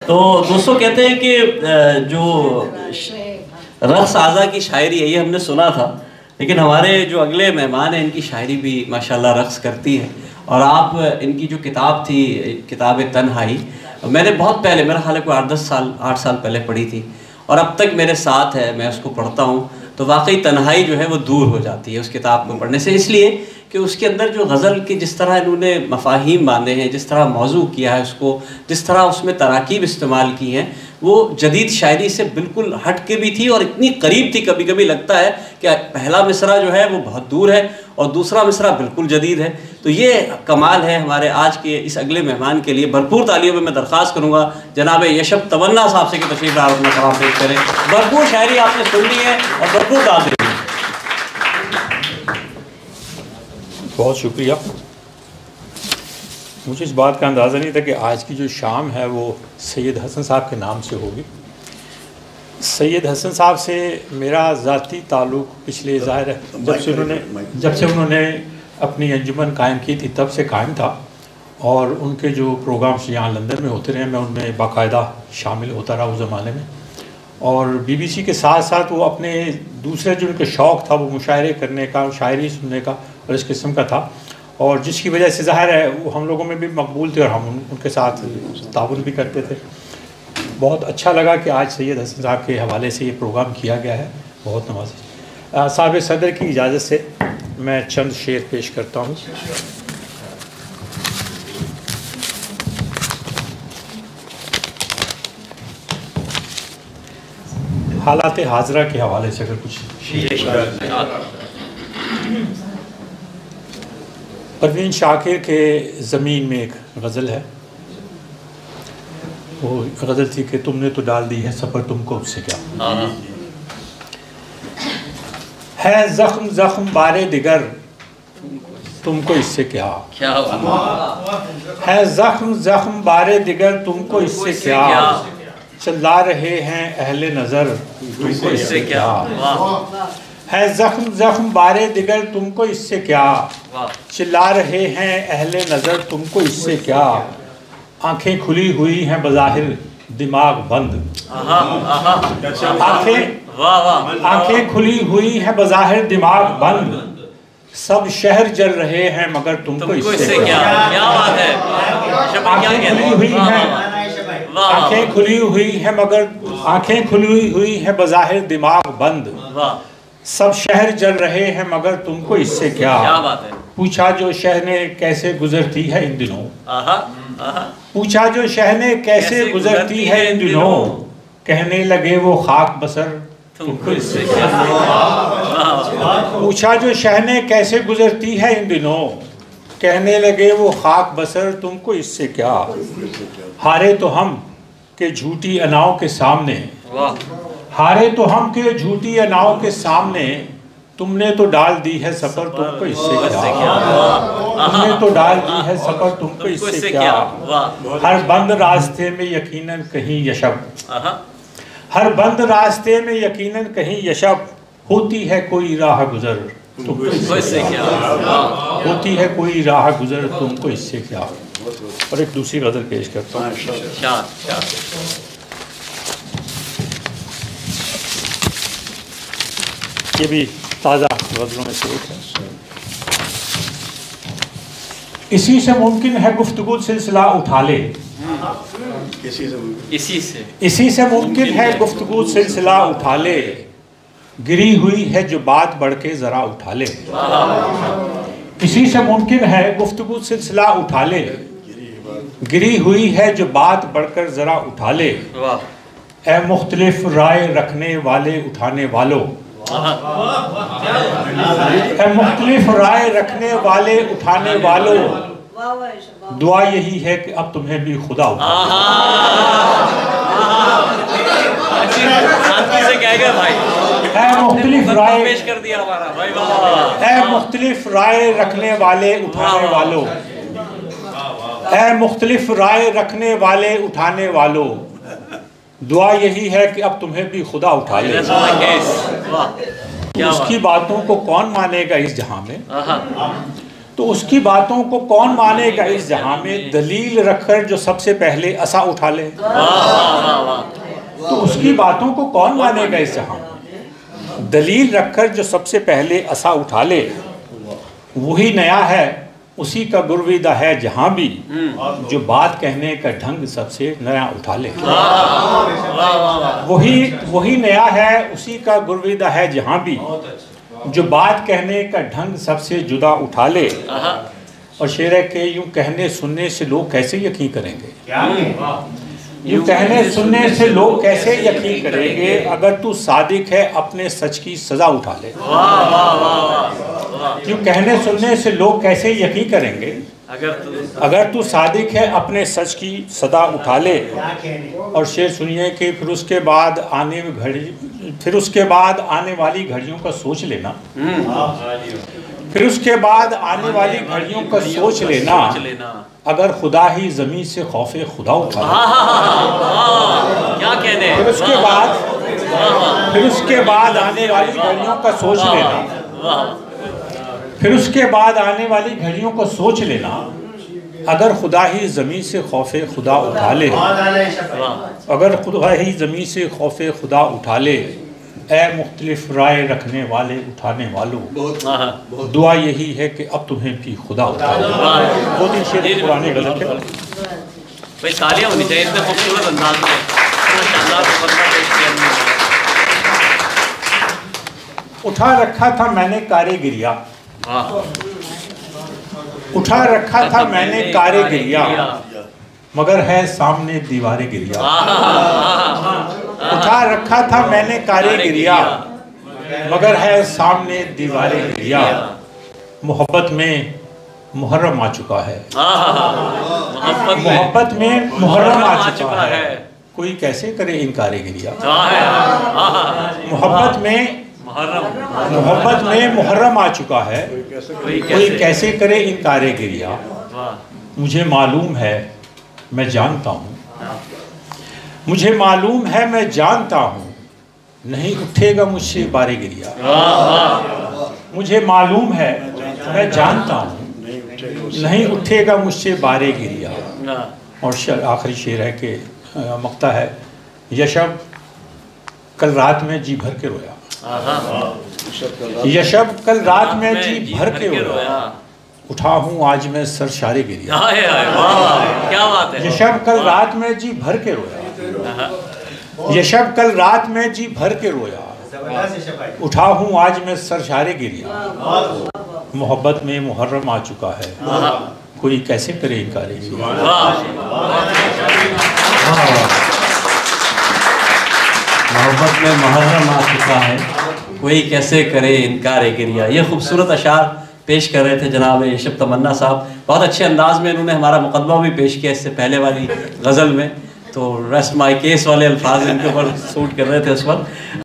तो दोस्तों कहते हैं कि जो रक़्स आज़ा की शायरी है ये हमने सुना था, लेकिन हमारे जो अगले मेहमान हैं इनकी शायरी भी माशाल्लाह रक़्स करती है। और आप इनकी जो किताब थी, किताब तन्हाई, मैंने बहुत पहले, मेरा ख्याल है कोई 8 साल पहले पढ़ी थी और अब तक मेरे साथ है, मैं उसको पढ़ता हूँ तो वाकई तन्हाई जो है वो दूर हो जाती है उस किताब को पढ़ने से, इसलिए कि उसके अंदर जो गज़ल के जिस तरह इन्होंने मफ़ाहीम बांधे हैं, जिस तरह मौजू किया है उसको, जिस तरह उसमें तराकीब इस्तेमाल की हैं, वो जदीद शायरी से बिल्कुल हट के भी थी और इतनी करीब थी। कभी कभी लगता है कि पहला मिसरा जो है वो बहुत दूर है और दूसरा मिसरा बिल्कुल जदीद है। तो ये कमाल है हमारे आज के इस अगले मेहमान के लिए। भरपूर तालियों में मैं दरख्वास्त करूँगा जनाब यशब तमन्ना साहब से कि तशरीफ़ लाकर अपना कलाम पेश करें। भरपूर शायरी आपने सुननी है और भरपूर डाल देनी है। बहुत शुक्रिया। मुझे इस बात का अंदाज़ा नहीं था कि आज की जो शाम है वो सैयद हसन साहब के नाम से होगी। सैयद हसन साहब से मेरा ज़ाती ताल्लुक़ पिछले ज़ाहिर है जब से उन्होंने अपनी अंजुमन कायम की थी तब से कायम था और उनके जो प्रोग्राम्स यहाँ लंदन में होते रहे मैं उनमें बाकायदा शामिल होता रहा उस ज़माने में। और BBC के साथ साथ वो अपने दूसरे जो उनका शौक़ था वो मुशायरे करने का, शायरी सुनने का और इस किस्म का था, और जिसकी वजह से ज़ाहिर है वो हम लोगों में भी मकबूल थे और हम उनके साथ ताउन भी करते थे। बहुत अच्छा लगा कि आज सैयद हसन साहब के हवाले से ये प्रोग्राम किया गया है। बहुत नवाज़। साहिब सदर की इजाज़त से मैं चंद शेर पेश करता हूँ। हालात हाजरा के हवाले से अगर कुछ परवीन शाकिर के ज़मीन में एक गज़ल है। वो गज़ल थी कि तुमने तो डाल दी है सफ़र तुमको उससे क्या है, ज़ख्म ज़ख्म बारे दिगर तुमको इससे क्या है, ज़ख्म ज़ख्म बारे दिगर तुमको इससे क्या, चिल्ला रहे हैं अहले नज़र तुमको इससे क्या है, ज़ख्म ज़ख्म बारे दिगर तुमको इससे क्या, चिल्ला रहे हैं अहले नज़र तुमको इससे क्या, आंखें खुली हुई हैं बज़ाहिर दिमाग बंद, आंखें खुली हुई हैं बज़ाहिर दिमाग बंद, सब शहर जल रहे हैं मगर तुमको इससे क्या, आंखें खुली हुई हैं, आंखें खुली हुई हैं मगर आंखें खुली हुई हैं बज़ाहिर दिमाग बंद, सब शहर जल रहे हैं मगर तुमको इससे क्या, पूछा जो शहने कैसे गुजरती है इन दिनों, पूछा जो शहने कैसे गुजरती है इन दिनों, कहने लगे वो खाक बसर तुमको इससे क्या, पूछा जो शहने कैसे गुजरती है इन दिनों, कहने लगे वो खाक बसर तुमको इससे क्या, हारे तो हम के झूठी अनाओं के सामने, हारे तो हम के झूठी अनाओं के सामने, तुमने तो डाल दी है सफर तुमको इससे क्या, तुमने तो डाल दी है सफर तुमको इससे क्या, हर बंद रास्ते में यकीनन कहीं यशब, हर बंद रास्ते में यकीनन कहीं यशब, होती है कोई राह गुजर तुमको इससे क्या, होती है कोई राह गुजर तुमको इससे क्या। और एक दूसरी गज़ल पेश करता हूँ। ये भी ताज़ा गज़लों में से एक है। इसी से मुमकिन है गुफ्तगू सिलसिला उठा ले, इसी से मुमकिन है गुफ्तगू सिलसिला उठा ले, गिरी हुई है जो बात बढ़ के ज़रा उठा ले, इसी से मुमकिन है गुफ्तगू सिलसिला उठा ले, गिरी हुई है जो बात बढ़कर ज़रा उठा ले, ए मुख्तलिफ राय रखने वाले उठाने वालों, ए मुख्तलिफ राय रखने वाले उठाने वालों, दुआ यही है कि अब तुम्हें भी खुदा उठा मुख्तलिफ राय पेश कर दिया हमारा भाई, है मुख्तलिफ राय रखने वाले उठाने वालों, है मुख्तलिफ राय रखने वाले उठाने वालों, दुआ यही है कि अब तुम्हें भी खुदा उठा ले। उसकी बातों को कौन मानेगा इस जहां में, तो उसकी बातों को कौन मानेगा इस जहां में, दलील रखकर जो सबसे पहले असा उठा ले। तो उसकी बातों को कौन मानेगा इस जहां में, दलील रखकर जो सबसे पहले असा उठा ले, वही नया है उसी का गुरविदा है जहां भी, जो बात कहने का ढंग सबसे नया उठा ले। वही नया है उसी का गुरविदा है जहां भी, जो बात कहने का ढंग सबसे जुदा उठा ले। और शेर है कि यूं कहने सुनने से लोग कैसे यकीन करेंगे, यूं कहने सुनने से लोग कैसे यकीन करेंगे, अगर तू सादिक है अपने सच की सजा उठा ले। यूं कहने सुनने से लोग कैसे यकीन करेंगे, अगर तू सादिक है अपने सच की सदा उठा ले। और शेर सुनिए कि फिर उसके बाद आने वाली घड़ियों का सोच लेना, फिर उसके बाद आने वाली घड़ियों का सोच लेना, अगर खुदा ही जमीन से खौफे खुदा उठा ले। क्या कहते हैं। फिर उसके बाद आने वाली घड़ियों का सोच लेना, फिर उसके बाद आने वाली घड़ियों को सोच लेना, अगर खुदा ही ज़मीन से खौफे खुदा उठा ले, अगर खुदा ही ज़मीन से खौफे खुदा उठा ले। ए मुख्तलिफ राय रखने वाले उठाने वालों, दुआ यही है कि अब तुम्हें भी खुदा उठा ले। दो तीन शेर पुराने गलत है भाई, तालियां होनी चाहिए इतने खूबसूरत अंदाज में, उठा रखा था मैंने कारे गिरिया, उठा रखा था मैंने कारे गिरिया, मगर है सामने दीवारे गिरिया। उठा रखा था मैंने कारे गिरिया, मगर है सामने दीवारे गिरिया। मोहब्बत में मुहर्रम आ चुका है, मोहब्बत में मुहर्रम आ चुका है, कोई कैसे करे इनकारे गिरिया। मोहब्बत में मुहर्रम आ चुका है, कोई कैसे करे इनकारे गिरिया। मुझे मालूम है मैं जानता हूँ, मुझे मालूम है मैं जानता हूँ, नहीं उठेगा मुझसे बारे गिरिया। मुझे मालूम है मैं जानता हूँ, नहीं उठेगा मुझसे बारे गिरिया। और आखिरी शेर है कि मक्ता है, यशब कल रात में जी भर के रोया, यशब कल रात में जी भर के रोया, उठा हूँ आज मैं सर शारे गिरिया। क्या बात है। यशब कल रात में जी भर के रोया, यशब कल रात में जी भर के रोया, उठा हूँ आज मैं सर शारे गिरिया। मोहब्बत में मुहर्रम आ चुका है, कोई कैसे करे इनकारे गिरिया। मोहब्बत में मुहर्रम आ चुका है, कोई कैसे करे इनकार गिरिया। ये खूबसूरत अशार पेश कर रहे थे जनाब यशब तमन्ना साहब। बहुत अच्छे अंदाज में इन्होंने हमारा मुकदमा भी पेश किया इससे पहले वाली गज़ल में, तो रेस्ट माई केस वाले अल्फाज इनके ऊपर सूट कर रहे थे उस वक्त।